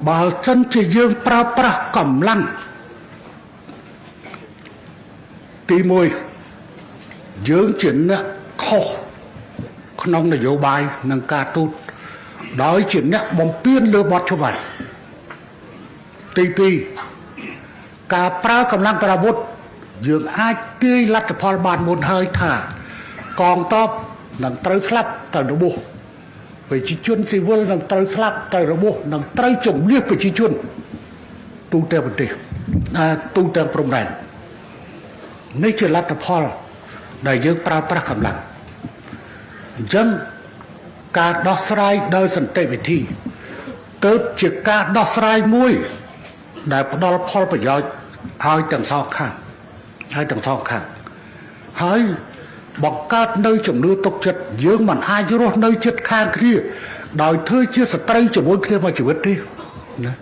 បើសិនជាយើងប្រើប្រាស់កម្លាំងទី1យើងជាអ្នកខុសក្នុងនយោបាយនិងការទូតដោយជាអ្នកបំពានលើបទច្បាយទី2ការប្រើកម្លាំងប្រអាវុធយើងអាចទាយលទ្ធផលបានមុនហើយថាកងទ័ពនឹងត្រូវស្លាប់ទៅរបួសប្រជាជនស៊ីវិលនឹងត្រូវស្លាប់ទៅរបួសនឹងត្រូវជំនះប្រជាជនទូទាំងប្រទេសទូទាំងព្រំដែននេះជាលទ្ធផលដែលយើងប្រើប្រាស់កម្លាំងអញ្ចឹងការដោះស្រាយដោយសន្តិវិធីទើបជាការដោះស្រាយមួយដែលផ្ដល់ផលប្រយោជន៍ឲ្យទាំងសងខាងហើយបង្កើតនៅជំនឿទុកចិត្តយើងមិនអាចរស់នៅជិតខាងគ្នាដោយធ្វើជាសត្រូវជាមួយគ្នាមួយជីវិតទេណា